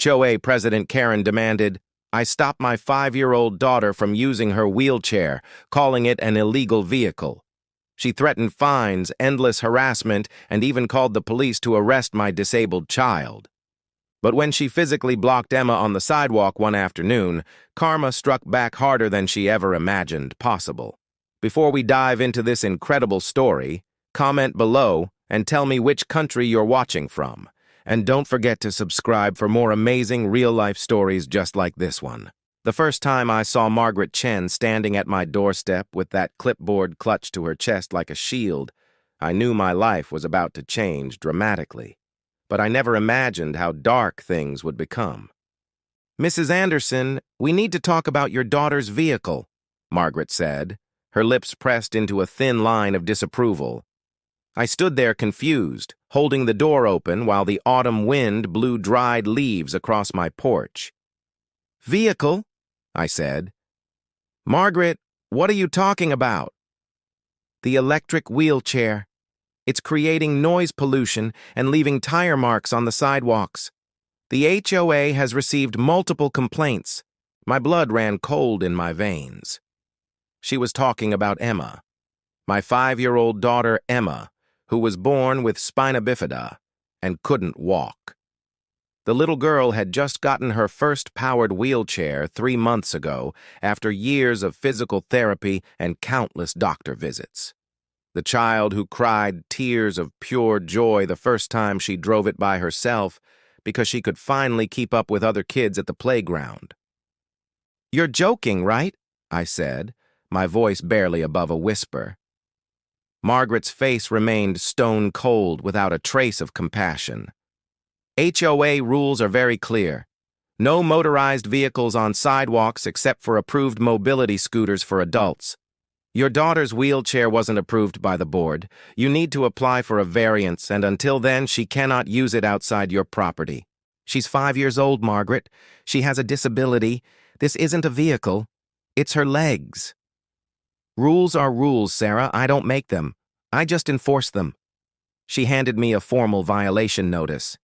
HOA President Karen demanded, I stop my 5-year-old daughter from using her wheelchair, calling it an illegal vehicle. She threatened fines, endless harassment, and even called the police to arrest my disabled child. But when she physically blocked Emma on the sidewalk one afternoon, karma struck back harder than she ever imagined possible. Before we dive into this incredible story, comment below and tell me which country you're watching from. And don't forget to subscribe for more amazing real-life stories just like this one. The first time I saw Margaret Chen standing at my doorstep with that clipboard clutched to her chest like a shield, I knew my life was about to change dramatically. But I never imagined how dark things would become. Mrs. Anderson, we need to talk about your daughter's vehicle, Margaret said, her lips pressed into a thin line of disapproval. I stood there confused, holding the door open while the autumn wind blew dried leaves across my porch. Vehicle? I said. Margaret, what are you talking about? The electric wheelchair. It's creating noise pollution and leaving tire marks on the sidewalks. The HOA has received multiple complaints. My blood ran cold in my veins. She was talking about Emma, my 5-year-old daughter Emma, who was born with spina bifida and couldn't walk. The little girl had just gotten her first powered wheelchair 3 months ago after years of physical therapy and countless doctor visits. The child who cried tears of pure joy the first time she drove it by herself because she could finally keep up with other kids at the playground. You're joking, right? I said, my voice barely above a whisper. Margaret's face remained stone cold without a trace of compassion. HOA rules are very clear. No motorized vehicles on sidewalks except for approved mobility scooters for adults. Your daughter's wheelchair wasn't approved by the board. You need to apply for a variance, and until then, she cannot use it outside your property. She's 5 years old, Margaret. She has a disability. This isn't a vehicle. It's her legs. Rules are rules, Sarah. I don't make them. I just enforce them. She handed me a formal violation notice.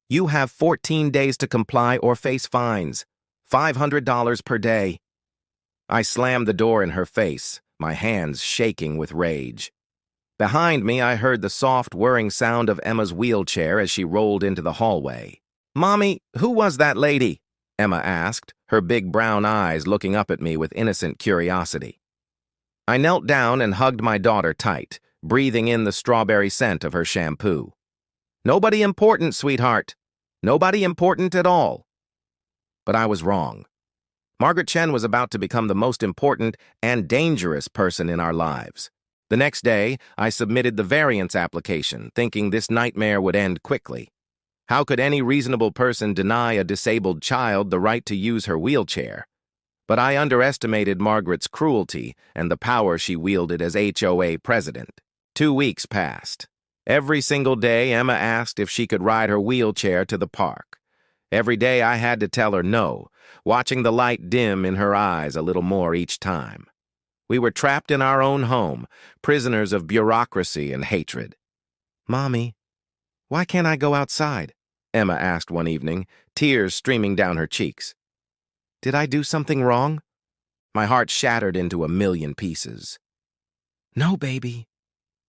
You have 14 days to comply or face fines. $500 per day. I slammed the door in her face, my hands shaking with rage. Behind me, I heard the soft, whirring sound of Emma's wheelchair as she rolled into the hallway. Mommy, who was that lady? Emma asked, her big brown eyes looking up at me with innocent curiosity. I knelt down and hugged my daughter tight, breathing in the strawberry scent of her shampoo. Nobody important, sweetheart. Nobody important at all. But I was wrong. Margaret Chen was about to become the most important and dangerous person in our lives. The next day, I submitted the variance application, thinking this nightmare would end quickly. How could any reasonable person deny a disabled child the right to use her wheelchair? But I underestimated Margaret's cruelty and the power she wielded as HOA president. 2 weeks passed. Every single day, Emma asked if she could ride her wheelchair to the park. Every day I had to tell her no, watching the light dim in her eyes a little more each time. We were trapped in our own home, prisoners of bureaucracy and hatred. Mommy, why can't I go outside? Emma asked one evening, tears streaming down her cheeks. Did I do something wrong? My heart shattered into a million pieces. No, baby.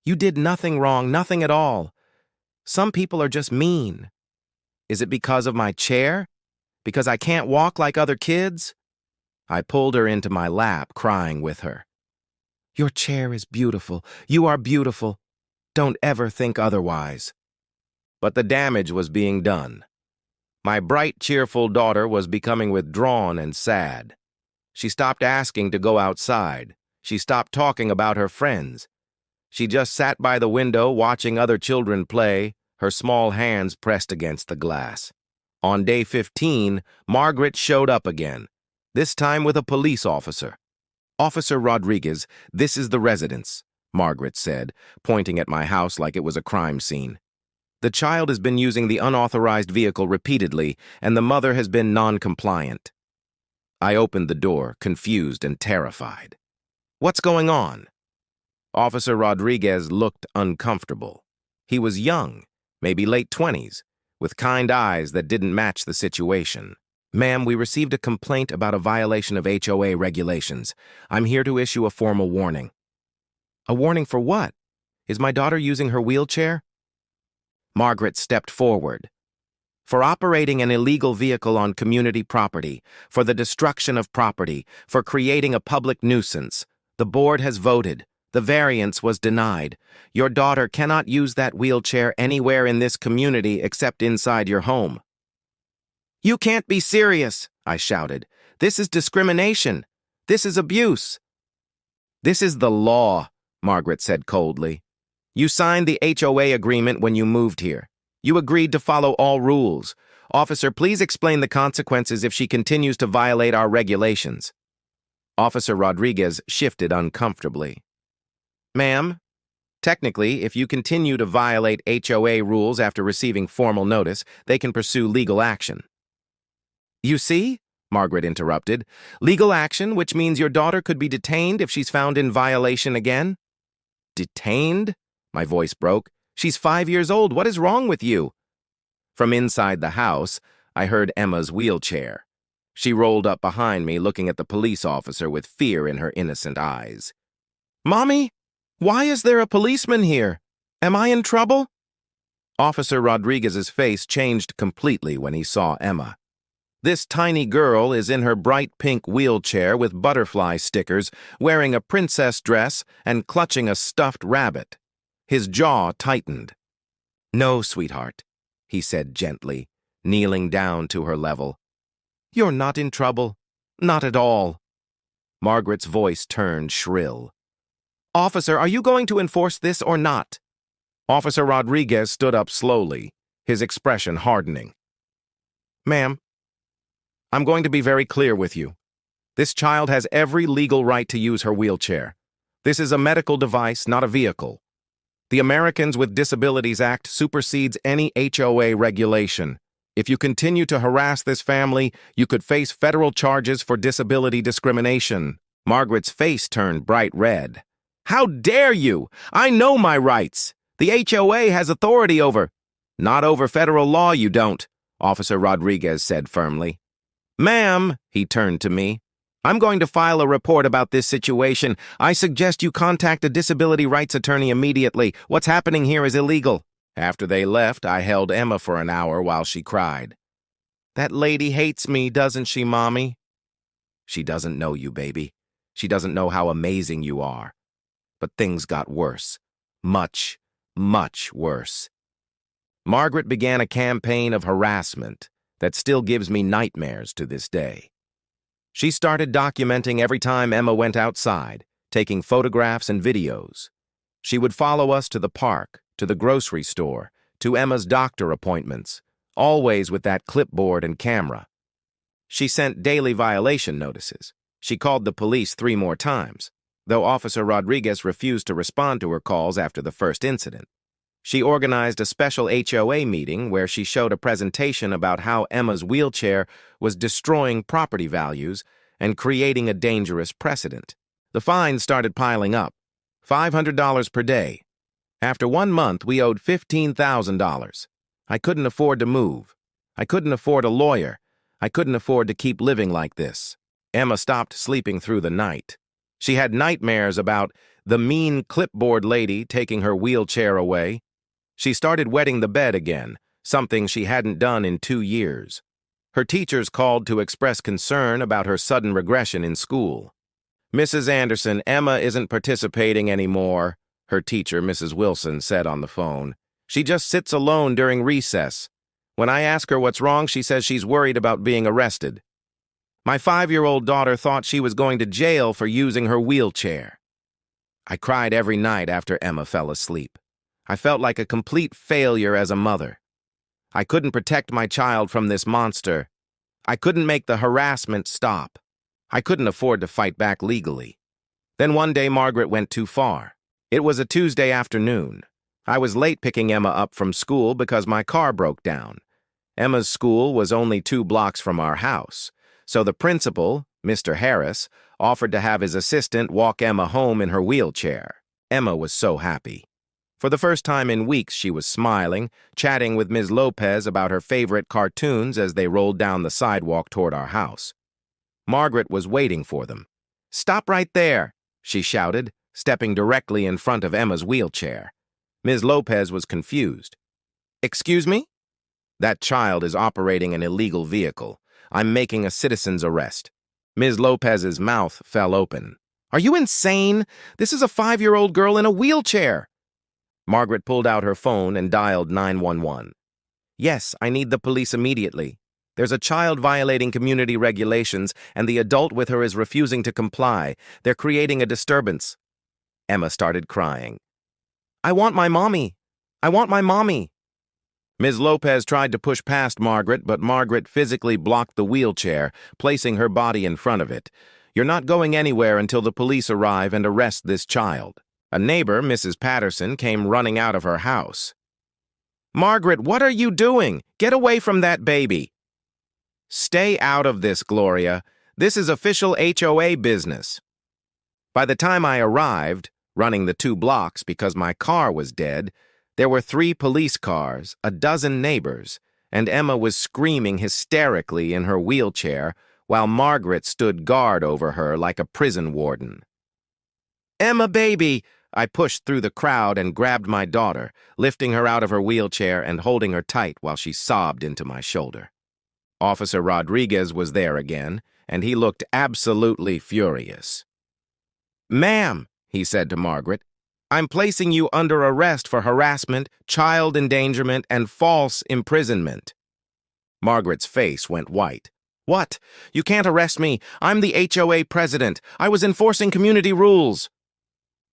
You did nothing wrong, nothing at all. Some people are just mean. Is it because of my chair? Because I can't walk like other kids? I pulled her into my lap, crying with her. Your chair is beautiful. You are beautiful. Don't ever think otherwise. But the damage was being done. My bright, cheerful daughter was becoming withdrawn and sad. She stopped asking to go outside. She stopped talking about her friends. She just sat by the window watching other children play, her small hands pressed against the glass. On day 15, Margaret showed up again, this time with a police officer. Officer Rodriguez, this is the residence, Margaret said, pointing at my house like it was a crime scene. The child has been using the unauthorized vehicle repeatedly, and the mother has been non-compliant. I opened the door, confused and terrified. What's going on? Officer Rodriguez looked uncomfortable. He was young, maybe late 20s, with kind eyes that didn't match the situation. "Ma'am, we received a complaint about a violation of HOA regulations. I'm here to issue a formal warning." "A warning for what? Is my daughter using her wheelchair?" Margaret stepped forward. "For operating an illegal vehicle on community property, for the destruction of property, for creating a public nuisance. The board has voted. The variance was denied. Your daughter cannot use that wheelchair anywhere in this community except inside your home." "You can't be serious," I shouted. "This is discrimination. This is abuse." "This is the law," Margaret said coldly. "You signed the HOA agreement when you moved here. You agreed to follow all rules. Officer, please explain the consequences if she continues to violate our regulations." Officer Rodriguez shifted uncomfortably. "Ma'am, technically, if you continue to violate HOA rules after receiving formal notice, they can pursue legal action." "You see?" Margaret interrupted. "Legal action, which means your daughter could be detained if she's found in violation again." "Detained?" My voice broke. "She's 5 years old. What is wrong with you?" From inside the house, I heard Emma's wheelchair. She rolled up behind me, looking at the police officer with fear in her innocent eyes. "Mommy, why is there a policeman here? Am I in trouble?" Officer Rodriguez's face changed completely when he saw Emma. This tiny girl is in her bright pink wheelchair with butterfly stickers, wearing a princess dress and clutching a stuffed rabbit. His jaw tightened. "No, sweetheart," he said gently, kneeling down to her level. "You're not in trouble. Not at all." Margaret's voice turned shrill. "Officer, are you going to enforce this or not?" Officer Rodriguez stood up slowly, his expression hardening. "Ma'am, I'm going to be very clear with you. This child has every legal right to use her wheelchair. This is a medical device, not a vehicle. The Americans with Disabilities Act supersedes any HOA regulation. If you continue to harass this family, you could face federal charges for disability discrimination." Margaret's face turned bright red. "How dare you? I know my rights. The HOA has authority over—" "Not over federal law, you don't," Officer Rodriguez said firmly. "Ma'am," he turned to me, "I'm going to file a report about this situation. I suggest you contact a disability rights attorney immediately. What's happening here is illegal." After they left, I held Emma for an hour while she cried. "That lady hates me, doesn't she, Mommy?" "She doesn't know you, baby. She doesn't know how amazing you are." But things got worse. Much, much worse. Margaret began a campaign of harassment that still gives me nightmares to this day. She started documenting every time Emma went outside, taking photographs and videos. She would follow us to the park, to the grocery store, to Emma's doctor appointments, always with that clipboard and camera. She sent daily violation notices. She called the police 3 more times, though Officer Rodriguez refused to respond to her calls after the first incident. She organized a special HOA meeting where she showed a presentation about how Emma's wheelchair was destroying property values and creating a dangerous precedent. The fines started piling up, $500 per day. After 1 month, we owed $15,000. I couldn't afford to move. I couldn't afford a lawyer. I couldn't afford to keep living like this. Emma stopped sleeping through the night. She had nightmares about the mean clipboard lady taking her wheelchair away. She started wetting the bed again, something she hadn't done in 2 years. Her teachers called to express concern about her sudden regression in school. "Mrs. Anderson, Emma isn't participating anymore," her teacher, Mrs. Wilson, said on the phone. "She just sits alone during recess. When I ask her what's wrong, she says she's worried about being arrested. My 5-year-old daughter thought she was going to jail for using her wheelchair." I cried every night after Emma fell asleep. I felt like a complete failure as a mother. I couldn't protect my child from this monster. I couldn't make the harassment stop. I couldn't afford to fight back legally. Then one day Margaret went too far. It was a Tuesday afternoon. I was late picking Emma up from school because my car broke down. Emma's school was only 2 blocks from our house, so the principal, Mr. Harris, offered to have his assistant walk Emma home in her wheelchair. Emma was so happy. For the first time in weeks, she was smiling, chatting with Ms. Lopez about her favorite cartoons as they rolled down the sidewalk toward our house. Margaret was waiting for them. "Stop right there," she shouted, stepping directly in front of Emma's wheelchair. Ms. Lopez was confused. "Excuse me?" "That child is operating an illegal vehicle. I'm making a citizen's arrest." Ms. Lopez's mouth fell open. "Are you insane? This is a 5-year-old girl in a wheelchair." Margaret pulled out her phone and dialed 911. "Yes, I need the police immediately. There's a child violating community regulations, and the adult with her is refusing to comply. They're creating a disturbance." Emma started crying. "I want my mommy. I want my mommy." Ms. Lopez tried to push past Margaret, but Margaret physically blocked the wheelchair, placing her body in front of it. "You're not going anywhere until the police arrive and arrest this child." A neighbor, Mrs. Patterson, came running out of her house. "Margaret, what are you doing? Get away from that baby." "Stay out of this, Gloria. This is official HOA business." By the time I arrived, running the 2 blocks because my car was dead, there were 3 police cars, a dozen neighbors, and Emma was screaming hysterically in her wheelchair while Margaret stood guard over her like a prison warden. "Emma, baby!" I pushed through the crowd and grabbed my daughter, lifting her out of her wheelchair and holding her tight while she sobbed into my shoulder. Officer Rodriguez was there again, and he looked absolutely furious. "Ma'am," he said to Margaret, "I'm placing you under arrest for harassment, child endangerment, and false imprisonment." Margaret's face went white. "What? You can't arrest me. I'm the HOA president. I was enforcing community rules."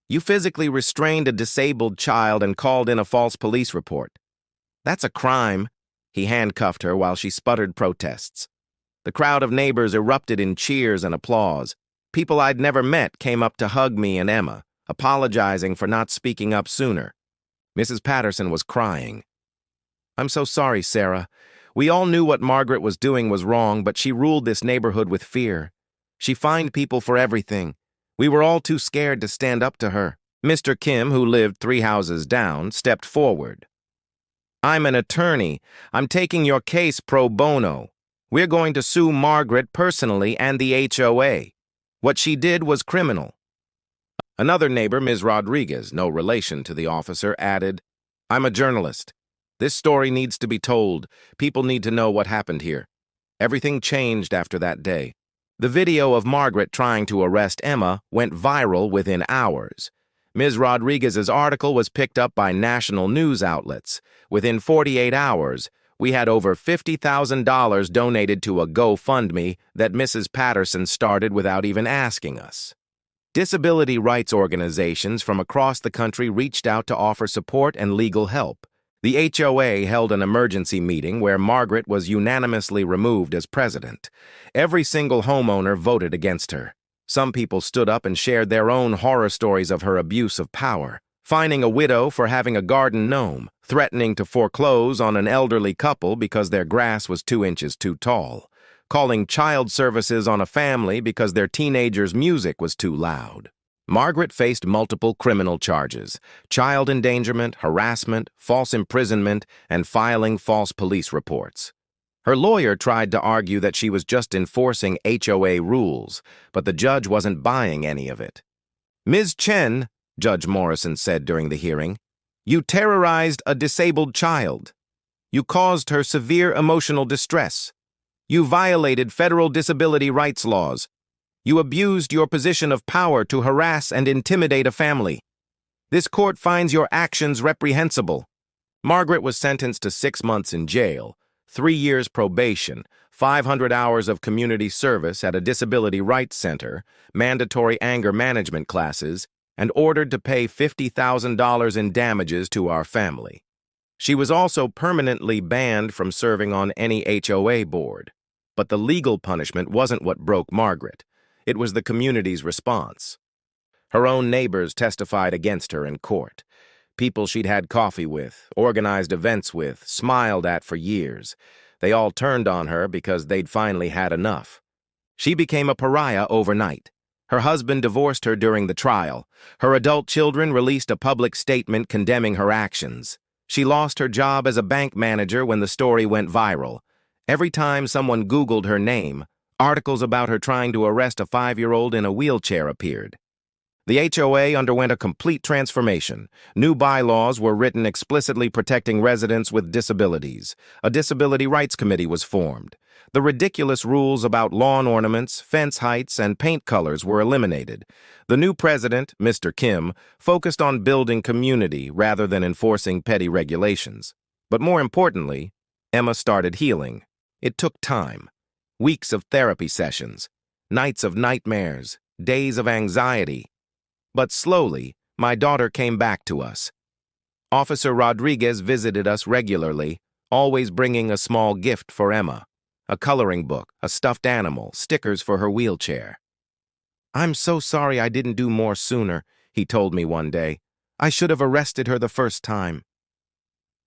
"You physically restrained a disabled child and called in a false police report. That's a crime." He handcuffed her while she sputtered protests. The crowd of neighbors erupted in cheers and applause. People I'd never met came up to hug me and Emma, apologizing for not speaking up sooner. Mrs. Patterson was crying. "I'm so sorry, Sarah. We all knew what Margaret was doing was wrong, but she ruled this neighborhood with fear. She fined people for everything. We were all too scared to stand up to her." Mr. Kim, who lived 3 houses down, stepped forward. "I'm an attorney. I'm taking your case pro bono. We're going to sue Margaret personally and the HOA. What she did was criminal." Another neighbor, Ms. Rodriguez, no relation to the officer, added, "I'm a journalist. This story needs to be told. People need to know what happened here." Everything changed after that day. The video of Margaret trying to arrest Emma went viral within hours. Ms. Rodriguez's article was picked up by national news outlets. Within 48 hours, we had over $50,000 donated to a GoFundMe that Mrs. Patterson started without even asking us. Disability rights organizations from across the country reached out to offer support and legal help. The HOA held an emergency meeting where Margaret was unanimously removed as president. Every single homeowner voted against her. Some people stood up and shared their own horror stories of her abuse of power, fining a widow for having a garden gnome, threatening to foreclose on an elderly couple because their grass was 2 inches too tall, calling child services on a family because their teenager's music was too loud. Margaret faced multiple criminal charges: child endangerment, harassment, false imprisonment, and filing false police reports. Her lawyer tried to argue that she was just enforcing HOA rules, but the judge wasn't buying any of it. "Ms. Chen," Judge Morrison said during the hearing, "you terrorized a disabled child. You caused her severe emotional distress. You violated federal disability rights laws. You abused your position of power to harass and intimidate a family. This court finds your actions reprehensible." Margaret was sentenced to 6 months in jail, 3 years probation, 500 hours of community service at a disability rights center, mandatory anger management classes, and ordered to pay $50,000 in damages to our family. She was also permanently banned from serving on any HOA board. But the legal punishment wasn't what broke Margaret. It was the community's response. Her own neighbors testified against her in court. People she'd had coffee with, organized events with, smiled at for years. They all turned on her because they'd finally had enough. She became a pariah overnight. Her husband divorced her during the trial. Her adult children released a public statement condemning her actions. She lost her job as a bank manager when the story went viral. Every time someone Googled her name, articles about her trying to arrest a 5-year-old in a wheelchair appeared. The HOA underwent a complete transformation. New bylaws were written explicitly protecting residents with disabilities. A disability rights committee was formed. The ridiculous rules about lawn ornaments, fence heights, and paint colors were eliminated. The new president, Mr. Kim, focused on building community rather than enforcing petty regulations. But more importantly, Emma started healing. It took time. Weeks of therapy sessions, nights of nightmares, days of anxiety. But slowly, my daughter came back to us. Officer Rodriguez visited us regularly, always bringing a small gift for Emma. A coloring book, a stuffed animal, stickers for her wheelchair. "I'm so sorry I didn't do more sooner," he told me one day. "I should have arrested her the first time."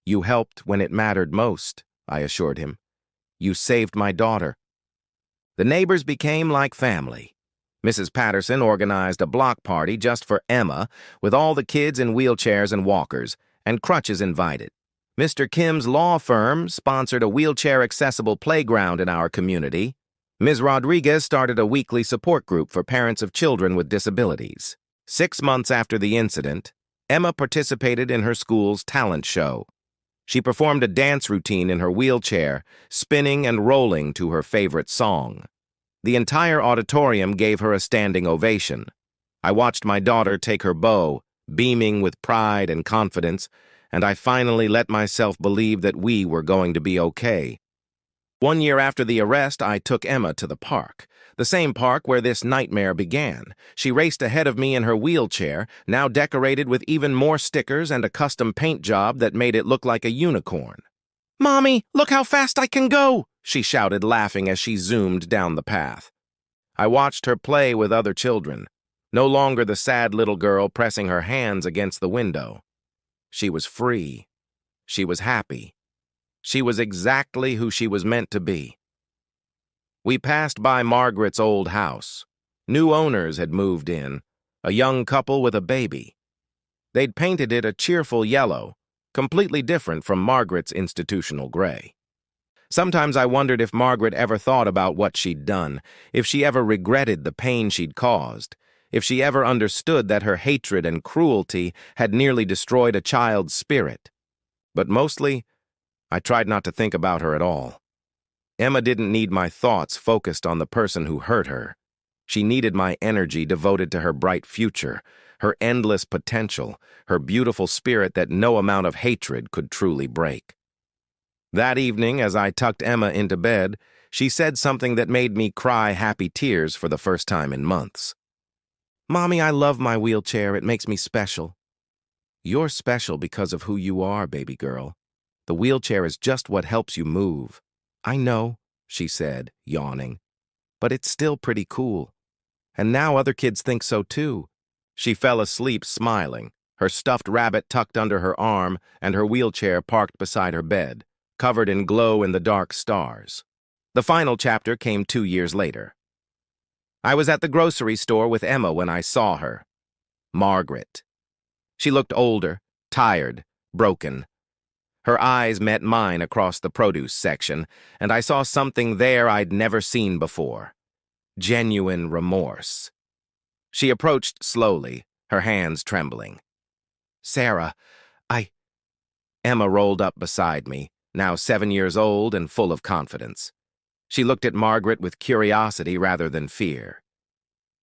"You helped when it mattered most," I assured him. "You saved my daughter." The neighbors became like family. Mrs. Patterson organized a block party just for Emma, with all the kids in wheelchairs and walkers, and crutches invited. Mr. Kim's law firm sponsored a wheelchair-accessible playground in our community. Ms. Rodriguez started a weekly support group for parents of children with disabilities. 6 months after the incident, Emma participated in her school's talent show. She performed a dance routine in her wheelchair, spinning and rolling to her favorite song. The entire auditorium gave her a standing ovation. I watched my daughter take her bow, beaming with pride and confidence, and I finally let myself believe that we were going to be okay. 1 year after the arrest, I took Emma to the park, the same park where this nightmare began. She raced ahead of me in her wheelchair, now decorated with even more stickers and a custom paint job that made it look like a unicorn. "Mommy, look how fast I can go!" she shouted, laughing as she zoomed down the path. I watched her play with other children, no longer the sad little girl pressing her hands against the window. She was free. She was happy. She was exactly who she was meant to be. We passed by Margaret's old house. New owners had moved in, a young couple with a baby. They'd painted it a cheerful yellow, completely different from Margaret's institutional gray. Sometimes I wondered if Margaret ever thought about what she'd done, if she ever regretted the pain she'd caused, if she ever understood that her hatred and cruelty had nearly destroyed a child's spirit. But mostly, I tried not to think about her at all. Emma didn't need my thoughts focused on the person who hurt her. She needed my energy devoted to her bright future, her endless potential, her beautiful spirit that no amount of hatred could truly break. That evening, as I tucked Emma into bed, she said something that made me cry happy tears for the first time in months. "Mommy, I love my wheelchair. It makes me special." "You're special because of who you are, baby girl. The wheelchair is just what helps you move." "I know," she said, yawning, "but it's still pretty cool. And now other kids think so too." She fell asleep smiling, her stuffed rabbit tucked under her arm and her wheelchair parked beside her bed, covered in glow-in-the-dark stars. The final chapter came 2 years later. I was at the grocery store with Emma when I saw her. Margaret. She looked older, tired, broken. Her eyes met mine across the produce section, and I saw something there I'd never seen before. Genuine remorse. She approached slowly, her hands trembling. "Sarah, Emma rolled up beside me, now 7 years old and full of confidence. She looked at Margaret with curiosity rather than fear.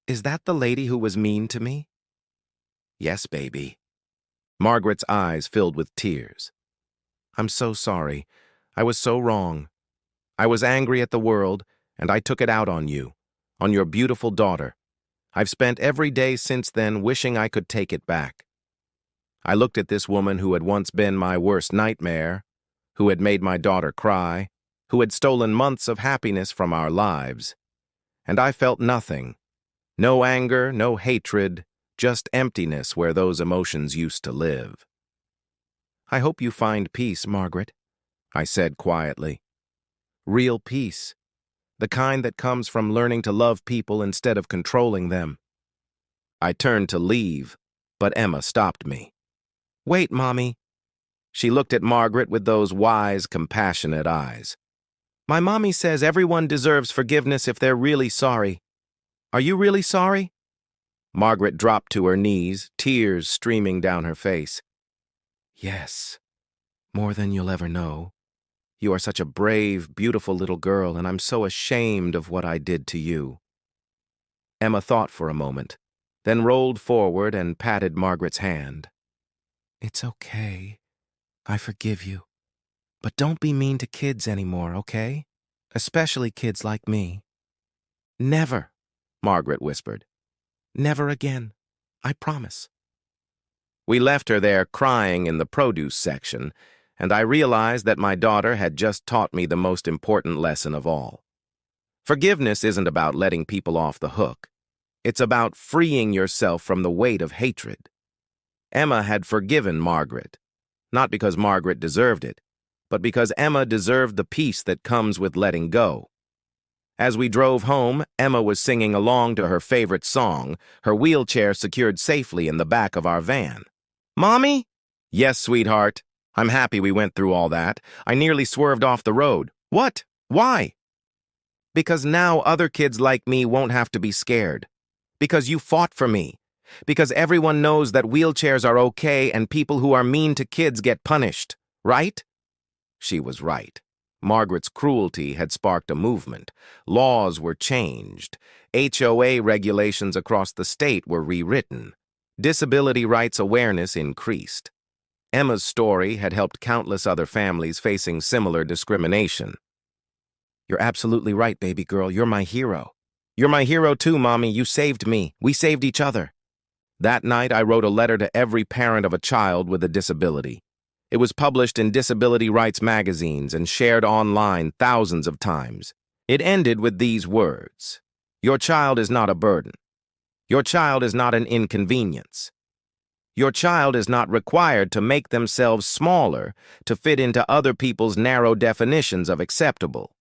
"Is that the lady who was mean to me?" "Yes, baby." Margaret's eyes filled with tears. "I'm so sorry. I was so wrong. I was angry at the world, and I took it out on you, on your beautiful daughter. I've spent every day since then wishing I could take it back." I looked at this woman who had once been my worst nightmare, who had made my daughter cry, who had stolen months of happiness from our lives, and I felt nothing. No anger, no hatred, just emptiness where those emotions used to live. "I hope you find peace, Margaret," I said quietly. "Real peace, the kind that comes from learning to love people instead of controlling them." I turned to leave, but Emma stopped me. "Wait, Mommy." She looked at Margaret with those wise, compassionate eyes. "My mommy says everyone deserves forgiveness if they're really sorry. Are you really sorry?" Margaret dropped to her knees, tears streaming down her face. "Yes, more than you'll ever know. You are such a brave, beautiful little girl, and I'm so ashamed of what I did to you." Emma thought for a moment, then rolled forward and patted Margaret's hand. "It's okay. I forgive you. But don't be mean to kids anymore, okay? Especially kids like me." "Never," Margaret whispered. "Never again. I promise." We left her there crying in the produce section, and I realized that my daughter had just taught me the most important lesson of all. Forgiveness isn't about letting people off the hook. It's about freeing yourself from the weight of hatred. Emma had forgiven Margaret, not because Margaret deserved it, but because Emma deserved the peace that comes with letting go. As we drove home, Emma was singing along to her favorite song, her wheelchair secured safely in the back of our van. "Mommy?" "Yes, sweetheart. I'm happy we went through all that. I nearly swerved off the road." "What? Why?" "Because now other kids like me won't have to be scared. Because you fought for me. Because everyone knows that wheelchairs are okay and people who are mean to kids get punished. Right?" She was right. Margaret's cruelty had sparked a movement. Laws were changed. HOA regulations across the state were rewritten. Disability rights awareness increased. Emma's story had helped countless other families facing similar discrimination. "You're absolutely right, baby girl. You're my hero." "You're my hero too, Mommy. You saved me. We saved each other." That night, I wrote a letter to every parent of a child with a disability. It was published in disability rights magazines and shared online thousands of times. It ended with these words: "Your child is not a burden. Your child is not an inconvenience. Your child is not required to make themselves smaller to fit into other people's narrow definitions of acceptable.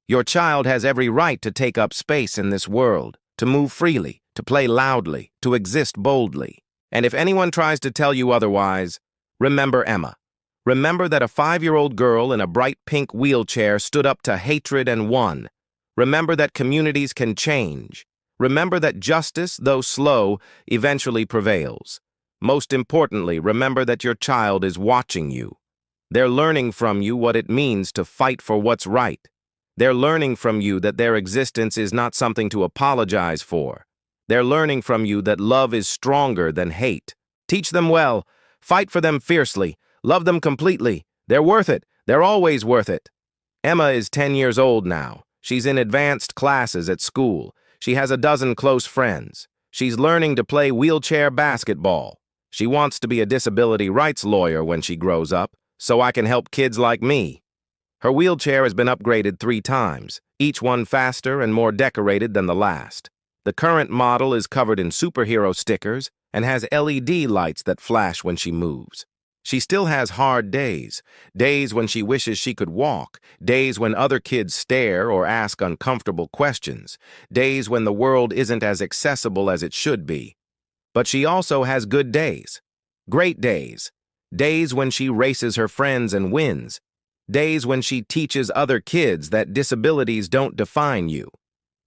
Your child has every right to take up space in this world, to move freely, to play loudly, to exist boldly. And if anyone tries to tell you otherwise, remember Emma. Remember that a 5-year-old girl in a bright pink wheelchair stood up to hatred and won. Remember that communities can change. Remember that justice, though slow, eventually prevails. Most importantly, remember that your child is watching you. They're learning from you what it means to fight for what's right. They're learning from you that their existence is not something to apologize for. They're learning from you that love is stronger than hate. Teach them well. Fight for them fiercely. Love them completely. They're worth it. They're always worth it. Emma is 10 years old now. She's in advanced classes at school. She has a dozen close friends. She's learning to play wheelchair basketball. She wants to be a disability rights lawyer when she grows up, so I can help kids like me. Her wheelchair has been upgraded 3 times, each one faster and more decorated than the last. The current model is covered in superhero stickers and has LED lights that flash when she moves. She still has hard days, days when she wishes she could walk, days when other kids stare or ask uncomfortable questions, days when the world isn't as accessible as it should be. But she also has good days, great days, days when she races her friends and wins, days when she teaches other kids that disabilities don't define you,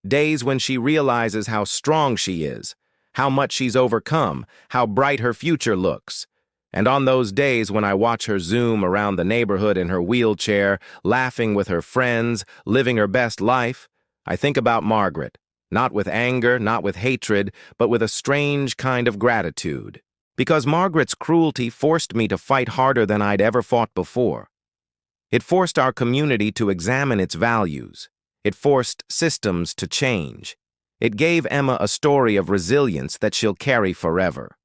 days when she realizes how strong she is, how much she's overcome, how bright her future looks. And on those days when I watch her zoom around the neighborhood in her wheelchair, laughing with her friends, living her best life, I think about Margaret, not with anger, not with hatred, but with a strange kind of gratitude. Because Margaret's cruelty forced me to fight harder than I'd ever fought before. It forced our community to examine its values. It forced systems to change. It gave Emma a story of resilience that she'll carry forever.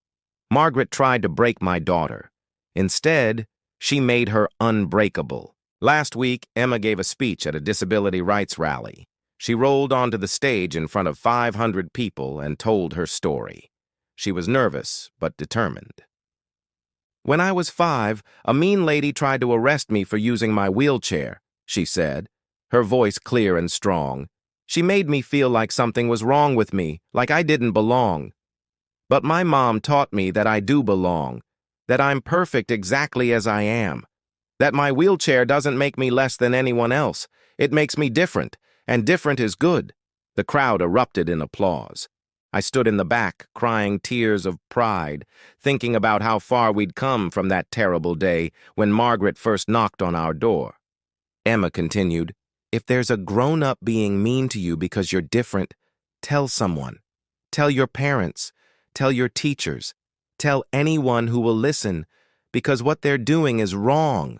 Margaret tried to break my daughter. Instead, she made her unbreakable. Last week, Emma gave a speech at a disability rights rally. She rolled onto the stage in front of 500 people and told her story. She was nervous, but determined. "When I was 5, a mean lady tried to arrest me for using my wheelchair," she said, her voice clear and strong. "She made me feel like something was wrong with me, like I didn't belong. But my mom taught me that I do belong, that I'm perfect exactly as I am, that my wheelchair doesn't make me less than anyone else. It makes me different, and different is good. The crowd erupted in applause. I stood in the back, crying tears of pride, thinking about how far we'd come from that terrible day when Margaret first knocked on our door. Emma continued, "If there's a grown-up being mean to you because you're different, tell someone. Tell your parents. Tell your teachers. Tell anyone who will listen, because what they're doing is wrong.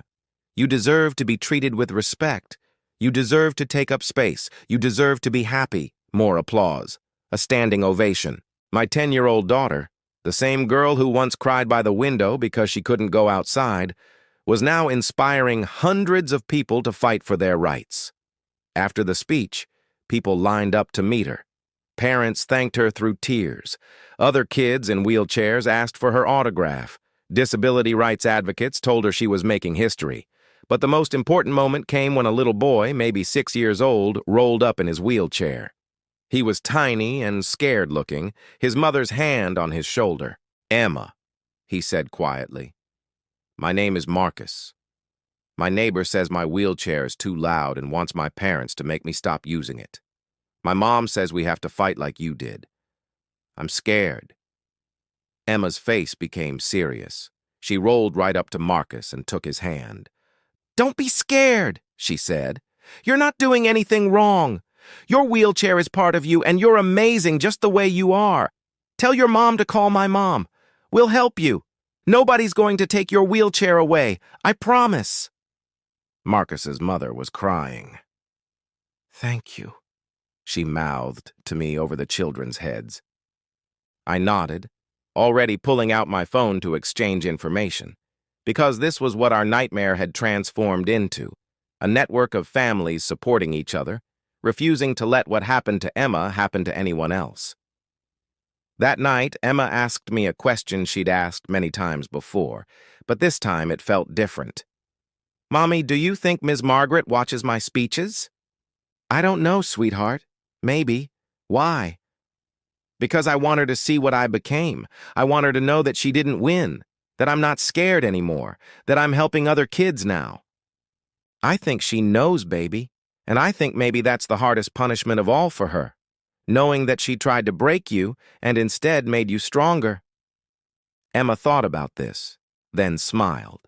You deserve to be treated with respect. You deserve to take up space. You deserve to be happy." More applause. A standing ovation. My 10-year-old daughter, the same girl who once cried by the window because she couldn't go outside, was now inspiring hundreds of people to fight for their rights. After the speech, people lined up to meet her. Parents thanked her through tears. Other kids in wheelchairs asked for her autograph. Disability rights advocates told her she was making history. But the most important moment came when a little boy, maybe 6 years old, rolled up in his wheelchair. He was tiny and scared-looking, his mother's hand on his shoulder. "Emma," he said quietly. "My name is Marcus. My neighbor says my wheelchair is too loud and wants my parents to make me stop using it. My mom says we have to fight like you did. I'm scared." Emma's face became serious. She rolled right up to Marcus and took his hand. "Don't be scared," she said. "You're not doing anything wrong. Your wheelchair is part of you, and you're amazing just the way you are. Tell your mom to call my mom. We'll help you. Nobody's going to take your wheelchair away. I promise." Marcus's mother was crying. "Thank you," she mouthed to me over the children's heads. I nodded, already pulling out my phone to exchange information, because this was what our nightmare had transformed into, a network of families supporting each other, refusing to let what happened to Emma happen to anyone else. That night, Emma asked me a question she'd asked many times before, but this time it felt different. "Mommy, do you think Ms. Margaret watches my speeches?" "I don't know, sweetheart. Maybe. Why?" "Because I want her to see what I became. I want her to know that she didn't win, that I'm not scared anymore, that I'm helping other kids now." "I think she knows, baby. And I think maybe that's the hardest punishment of all for her, knowing that she tried to break you and instead made you stronger." Emma thought about this, then smiled.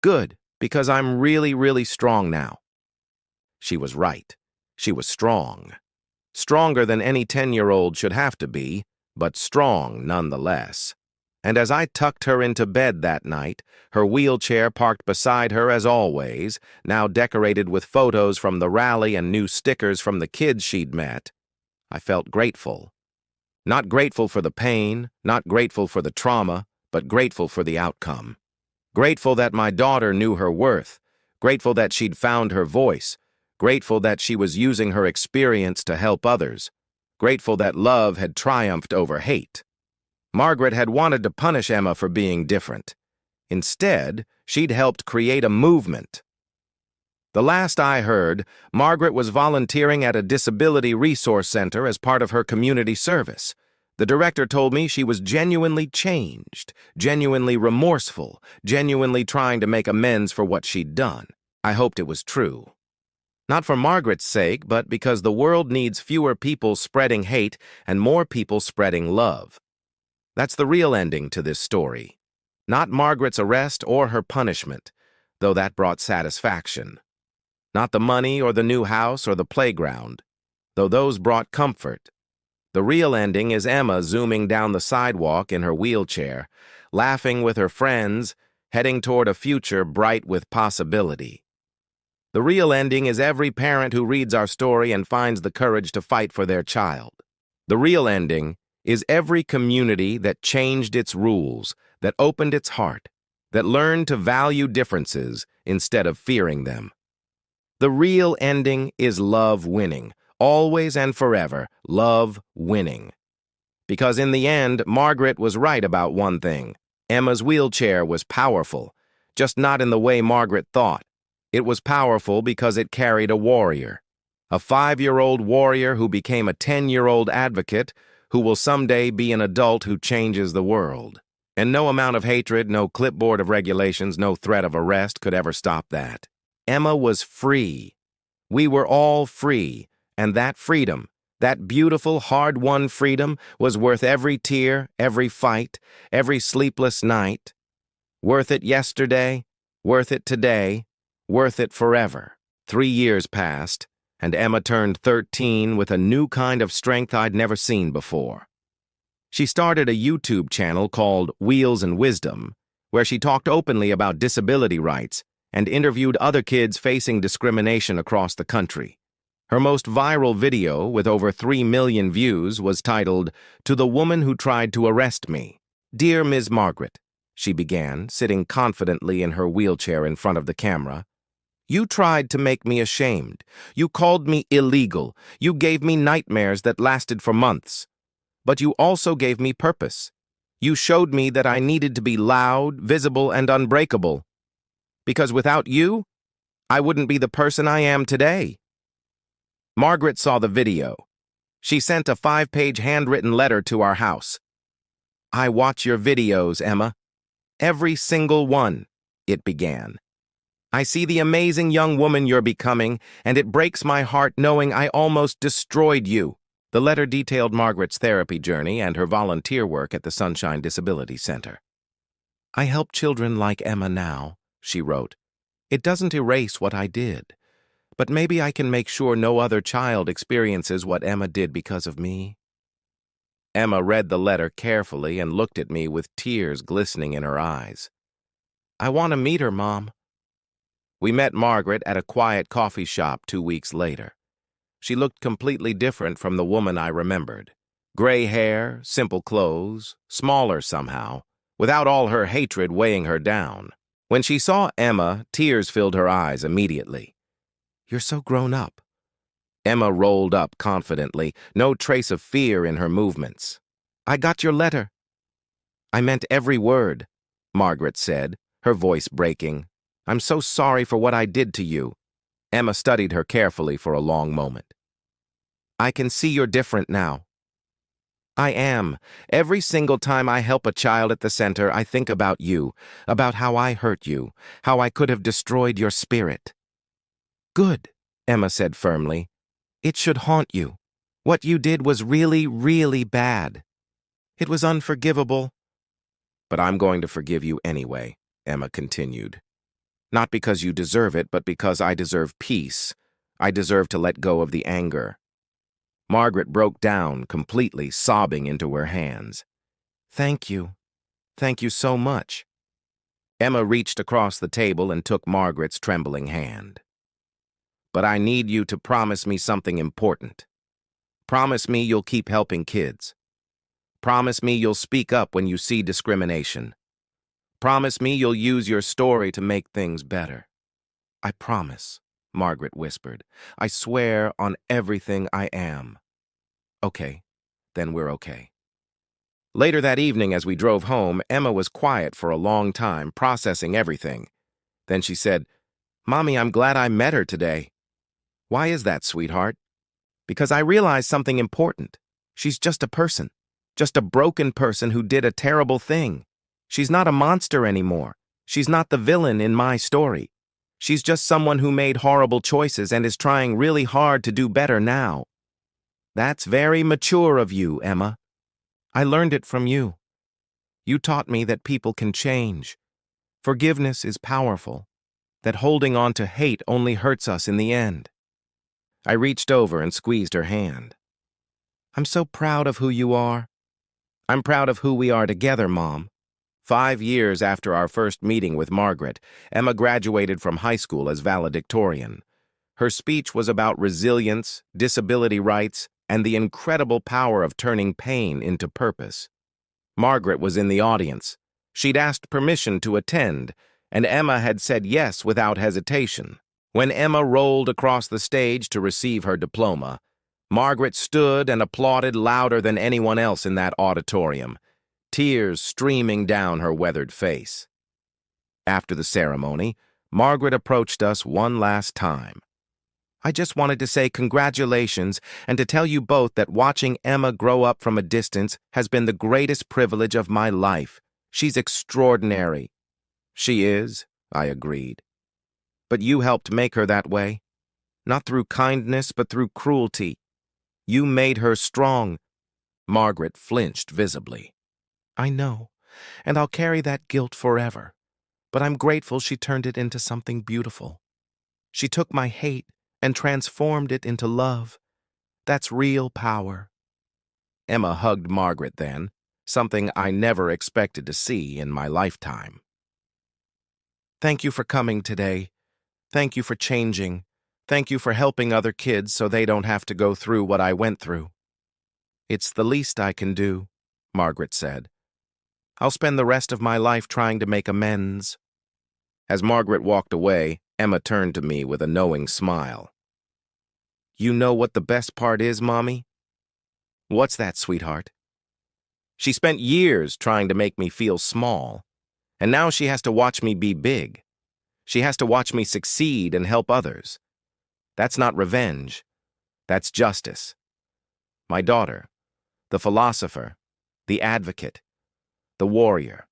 "Good, because I'm really, really strong now." She was right. She was strong. Stronger than any 10-year-old should have to be, but strong nonetheless. And as I tucked her into bed that night, her wheelchair parked beside her as always, now decorated with photos from the rally and new stickers from the kids she'd met, I felt grateful. Not grateful for the pain, not grateful for the trauma, but grateful for the outcome. Grateful that my daughter knew her worth, grateful that she'd found her voice, grateful that she was using her experience to help others, grateful that love had triumphed over hate. Margaret had wanted to punish Emma for being different. Instead, she'd helped create a movement. The last I heard, Margaret was volunteering at a disability resource center as part of her community service. The director told me she was genuinely changed, genuinely remorseful, genuinely trying to make amends for what she'd done. I hoped it was true. Not for Margaret's sake, but because the world needs fewer people spreading hate and more people spreading love. That's the real ending to this story. Not Margaret's arrest or her punishment, though that brought satisfaction. Not the money or the new house or the playground, though those brought comfort. The real ending is Emma zooming down the sidewalk in her wheelchair, laughing with her friends, heading toward a future bright with possibility. The real ending is every parent who reads our story and finds the courage to fight for their child. The real ending is every community that changed its rules, that opened its heart, that learned to value differences instead of fearing them. The real ending is love winning, always and forever, love winning. Because in the end, Margaret was right about one thing. Emma's wheelchair was powerful, just not in the way Margaret thought. It was powerful because it carried a warrior. A 5-year-old warrior who became a 10-year-old advocate, who will someday be an adult who changes the world. And no amount of hatred, no clipboard of regulations, no threat of arrest could ever stop that. Emma was free. We were all free, and that freedom, that beautiful, hard-won freedom, was worth every tear, every fight, every sleepless night. Worth it yesterday, worth it today, worth it forever. 3 years passed, and Emma turned 13 with a new kind of strength I'd never seen before. She started a YouTube channel called Wheels and Wisdom, where she talked openly about disability rights and interviewed other kids facing discrimination across the country. Her most viral video, with over 3 million views, was titled, "To the Woman Who Tried to Arrest Me." "Dear Ms. Margaret," she began, sitting confidently in her wheelchair in front of the camera, "you tried to make me ashamed. You called me illegal. You gave me nightmares that lasted for months. But you also gave me purpose. You showed me that I needed to be loud, visible, and unbreakable. Because without you, I wouldn't be the person I am today." Margaret saw the video. She sent a 5-page handwritten letter to our house. "I watch your videos, Emma. Every single one," it began. "I see the amazing young woman you're becoming, and it breaks my heart knowing I almost destroyed you." The letter detailed Margaret's therapy journey and her volunteer work at the Sunshine Disability Center. "I help children like Emma now," she wrote. "It doesn't erase what I did, but maybe I can make sure no other child experiences what Emma did because of me." Emma read the letter carefully and looked at me with tears glistening in her eyes. "I want to meet her, Mom." We met Margaret at a quiet coffee shop 2 weeks later. She looked completely different from the woman I remembered. Gray hair, simple clothes, smaller somehow, without all her hatred weighing her down. When she saw Emma, tears filled her eyes immediately. "You're so grown up." Emma rolled up confidently, no trace of fear in her movements. "I got your letter." "I meant every word," Margaret said, her voice breaking. "I'm so sorry for what I did to you." Emma studied her carefully for a long moment. "I can see you're different now." "I am. Every single time I help a child at the center, I think about you, about how I hurt you, how I could have destroyed your spirit." "Good," Emma said firmly. "It should haunt you. What you did was really, really bad. It was unforgivable." "But I'm going to forgive you anyway," Emma continued. "Not because you deserve it, but because I deserve peace. I deserve to let go of the anger." Margaret broke down, completely sobbing into her hands. "Thank you. Thank you so much." Emma reached across the table and took Margaret's trembling hand. "But I need you to promise me something important. Promise me you'll keep helping kids. Promise me you'll speak up when you see discrimination. Promise me you'll use your story to make things better." "I promise," Margaret whispered. "I swear on everything I am." "Okay, then we're okay." Later that evening, as we drove home, Emma was quiet for a long time, processing everything. Then she said, "Mommy, I'm glad I met her today." "Why is that, sweetheart?" "Because I realized something important. She's just a person. Just a broken person who did a terrible thing. She's not a monster anymore. She's not the villain in my story. She's just someone who made horrible choices and is trying really hard to do better now." "That's very mature of you, Emma. I learned it from you. You taught me that people can change. Forgiveness is powerful. That holding on to hate only hurts us in the end." I reached over and squeezed her hand. "I'm so proud of who you are." "I'm proud of who we are together, Mom." 5 years after our first meeting with Margaret, Emma graduated from high school as valedictorian. Her speech was about resilience, disability rights, and the incredible power of turning pain into purpose. Margaret was in the audience. She'd asked permission to attend, and Emma had said yes without hesitation. When Emma rolled across the stage to receive her diploma, Margaret stood and applauded louder than anyone else in that auditorium, tears streaming down her weathered face. After the ceremony, Margaret approached us one last time. I just wanted to say congratulations and to tell you both that watching Emma grow up from a distance has been the greatest privilege of my life. She's extraordinary." "She is," I agreed. "But you helped make her that way. Not through kindness, but through cruelty. You made her strong." Margaret flinched visibly. "I know, and I'll carry that guilt forever. But I'm grateful she turned it into something beautiful. She took my hate and transformed it into love. That's real power." Emma hugged Margaret then, something I never expected to see in my lifetime. "Thank you for coming today. Thank you for changing. Thank you for helping other kids so they don't have to go through what I went through." "It's the least I can do," Margaret said. "I'll spend the rest of my life trying to make amends." As Margaret walked away, Emma turned to me with a knowing smile. "You know what the best part is, Mommy?" "What's that, sweetheart?" "She spent years trying to make me feel small, and now she has to watch me be big. She has to watch me succeed and help others. That's not revenge. That's justice. My daughter, the philosopher, the advocate, the warrior."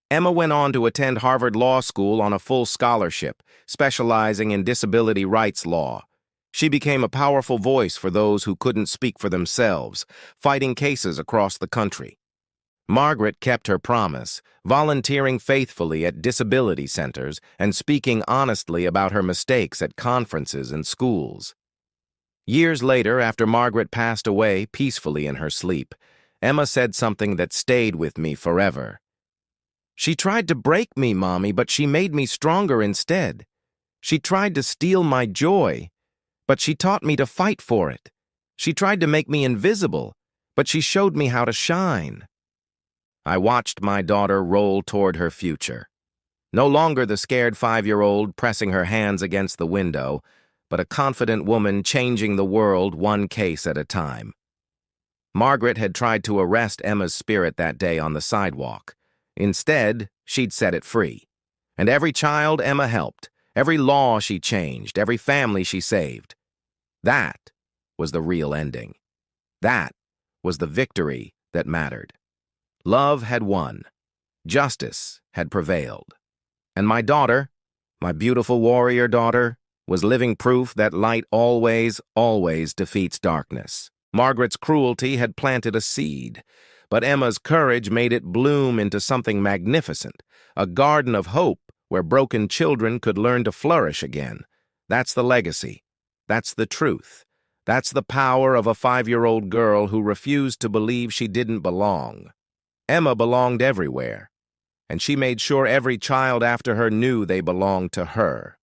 Emma went on to attend Harvard Law School on a full scholarship, specializing in disability rights law. She became a powerful voice for those who couldn't speak for themselves, fighting cases across the country. Margaret kept her promise, volunteering faithfully at disability centers and speaking honestly about her mistakes at conferences and schools. Years later, after Margaret passed away peacefully in her sleep, Emma said something that stayed with me forever. "She tried to break me, Mommy, but she made me stronger instead. She tried to steal my joy, but she taught me to fight for it. She tried to make me invisible, but she showed me how to shine." I watched my daughter roll toward her future. No longer the scared 5-year-old pressing her hands against the window, but a confident woman changing the world one case at a time. Margaret had tried to arrest Emma's spirit that day on the sidewalk. Instead, she'd set it free. And every child Emma helped, every law she changed, every family she saved. That was the real ending. That was the victory that mattered. Love had won. Justice had prevailed. And my daughter, my beautiful warrior daughter, was living proof that light always, always defeats darkness. Margaret's cruelty had planted a seed, but Emma's courage made it bloom into something magnificent, a garden of hope where broken children could learn to flourish again. That's the legacy. That's the truth. That's the power of a 5-year-old girl who refused to believe she didn't belong. Emma belonged everywhere, and she made sure every child after her knew they belonged to her.